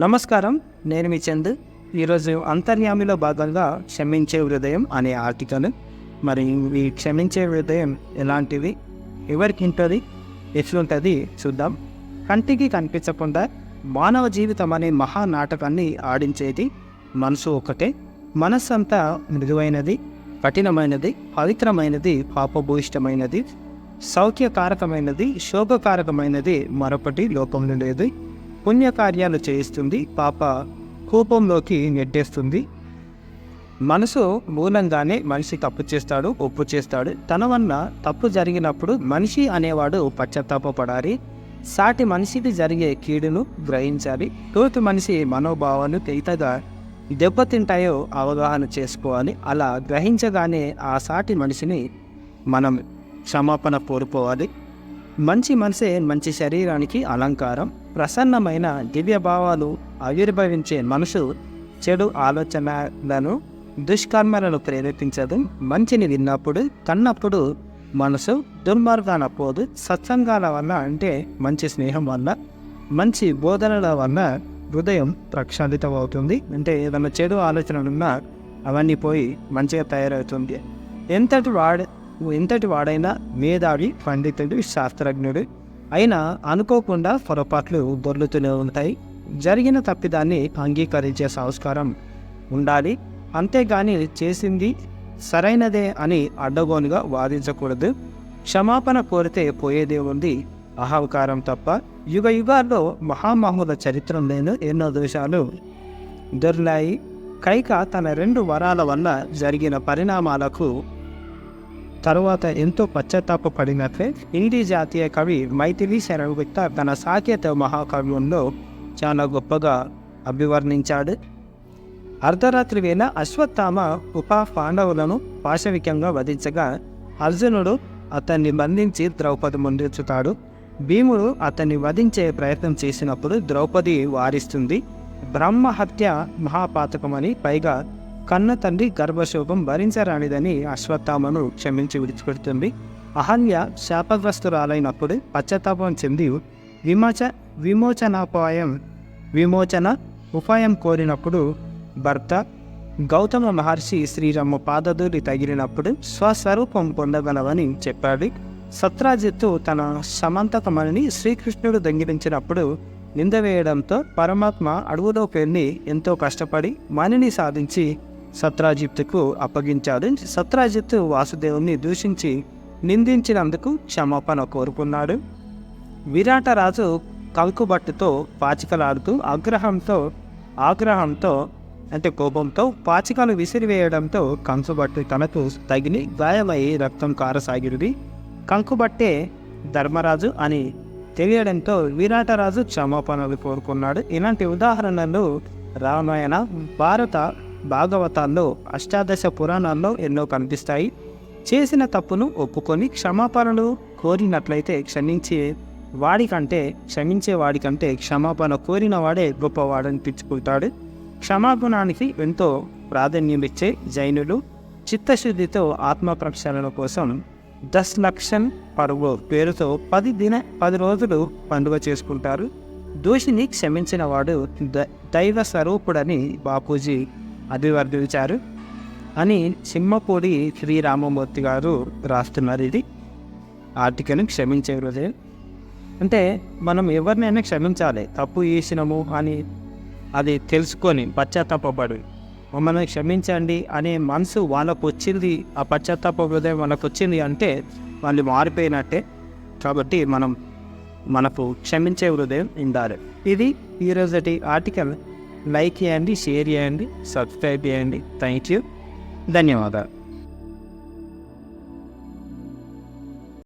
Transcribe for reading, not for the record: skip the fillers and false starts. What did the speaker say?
నమస్కారం, నేను మీ చంద్. ఈరోజు అంతర్యామిలో భాగంగా క్షమించే హృదయం అనే ఆర్టికల్. మరి ఈ క్షమించే హృదయం ఎలాంటిది, ఎవరికి ఉంటుంది, ఎట్లుంటుంది చూద్దాం. కంటికి కనిపించకుండా మానవ జీవితం అనే మహానాటకాన్ని ఆడించేది మనసు ఒకటే. మనస్సు అంతా మృదువైనది, కఠినమైనది, పవిత్రమైనది, పాపభూయిష్టమైనది, సౌఖ్యకారకమైనది, శోభకారకమైనది మరొకటి లోకంలో లేదు. పుణ్యకార్యాలు చేయిస్తుంది, పాప కోపంలోకి నెట్టేస్తుంది. మనసు మూలంగానే మనిషి తప్పు చేస్తాడు, ఒప్పు చేస్తాడు. తన వల్ల తప్పు జరిగినప్పుడు మనిషి అనేవాడు పశ్చాత్తాపపడాలి. సాటి మనిషికి జరిగే కీడును గ్రహించాలి. తోటి మనిషి మనోభావాలు తేలికగా దెబ్బతింటాయో అవగాహన చేసుకోవాలి. అలా గ్రహించగానే ఆ సాటి మనిషిని మనం క్షమాపణ కోరుకోవాలి. మంచి మనసే మంచి శరీరానికి అలంకారం. ప్రసన్నమైన దివ్య భావాలు ఆవిర్భవించే మనసు చెడు ఆలోచనలను, దుష్కర్మలను ప్రేరేపించదు. మంచిని విన్నప్పుడు, కన్నప్పుడు మనసు దుర్మార్గాన పోదు. సత్సంగాల వల్ల, అంటే మంచి స్నేహం వల్ల, మంచి బోధనల వల్ల హృదయం ప్రక్షాళితమవుతుంది. అంటే ఏదైనా చెడు ఆలోచనలున్నా అవన్నీ పోయి మంచిగా తయారవుతుంది. ఎంతటి వాడైనా మేధావి, పండితుడు, శాస్త్రజ్ఞుడు అయినా అనుకోకుండా పొరపాట్లు దొర్లుతూనే ఉంటాయి. జరిగిన తప్పిదాన్ని అంగీకరించే సంస్కారం ఉండాలి. అంతేగాని చేసింది సరైనదే అని అడ్డగోలుగా వాదించకూడదు. క్షమాపణ కోరితే పోయేదే ఉంది, అహంకారం తప్ప. యుగ యుగాల్లో మహామహుల చరిత్ర లేని ఎన్నో దోషాలు దొర్లాయి. కైక తన 2 వరాల వల్ల జరిగిన పరిణామాలకు తరువాత ఎంతో పశ్చాత్తాపడినట్లే హిందీ జాతీయ కవి మైథిలి శరవిక్త తన సాకేత మహాకావ్యంలో చాలా గొప్పగా అభివర్ణించాడు. అర్ధరాత్రి వేళ అశ్వత్థామ పాండవులను పాశవికంగా వధించగా అర్జునుడు అతన్ని బంధించి ద్రౌపది ముందుంచుతాడు. భీముడు అతన్ని వధించే ప్రయత్నం చేసినప్పుడు ద్రౌపది వారిస్తుంది. బ్రహ్మహత్య మహాపాతకమని, పైగా కన్న తండ్రి గర్భశోభం భరించరానిదని అశ్వత్థామను క్షమించి విడిచిపెడుతుంది. అహల్య శాపగ్రస్తురాలైనప్పుడు పశ్చాత్తాపం చెంది విమోచన ఉపాయం కోరినప్పుడు భర్త గౌతమ మహర్షి శ్రీరామ పాదధూళి తగిలినప్పుడు స్వస్వరూపం పొందగలవని చెప్పాడు. సత్రాజిత్తు తన సమంతకమణిని శ్రీకృష్ణుడు దొంగిలించినప్పుడు నింద వేయడంతో పరమాత్మ అడవులోకి వెళ్ళి ఎంతో కష్టపడి మణిని సాధించి సత్రాజిత్తుకు అప్పగించాడు. సత్రాజిత్తు వాసుదేవుని దూషించి నిందించినందుకు క్షమాపణ కోరుకున్నాడు. విరాటరాజు కంకుబట్టుతో పాచికలాడుతూ ఆగ్రహంతో అంటే కోపంతో పాచికలు విసిరివేయడంతో కంకుబట్టు తనకు తగిలి గాయమై రక్తం కారసాగిరిది. కంకుబట్టే ధర్మరాజు అని తెలియడంతో విరాటరాజు క్షమాపణలు కోరుకున్నాడు. ఇలాంటి ఉదాహరణలు రామాయణ, భారత, భాగవతాల్లో, అష్టాదశ పురాణాల్లో ఎన్నో కనిపిస్తాయి. చేసిన తప్పును ఒప్పుకొని క్షమాపణలు కోరినట్లయితే క్షమించే వాడికంటే క్షమాపణ కోరిన వాడే గొప్పవాడనిపించుకుంటాడు. క్షమాగుణానికి ఎంతో ప్రాధాన్యమిచ్చే జైనులు చిత్తశుద్ధితో ఆత్మ ప్రక్షాళన కోసం 10 లక్షం పర్వ పేరుతో 10 రోజులు పండుగ చేసుకుంటారు. దోషిని క్షమించిన వాడు దైవ స్వరూపుడని బాపూజీ అభివర్ణించారు అని సింహపూడి శ్రీరామమూర్తి గారు రాస్తున్నారు. ఇది ఆర్టికల్ క్షమించే హృదయం. అంటే మనం ఎవరినైనా క్షమించాలి. తప్పు చేసినాము అని అది తెలుసుకొని పశ్చాత్తాపడు, మమ్మల్ని క్షమించండి అనే మనసు వాళ్ళకు వచ్చింది, ఆ పశ్చాత్తాప హృదయం వాళ్ళకు వచ్చింది అంటే వాళ్ళు మారిపోయినట్టే. కాబట్టి మనకు క్షమించే హృదయం ఉండాలి. ఇది ఈరోజటి ఆర్టికల్. లైక్ చేయండి, షేర్ చేయండి, సబ్స్క్రైబ్ చేయండి. థ్యాంక్ యూ, ధన్యవాదాలు.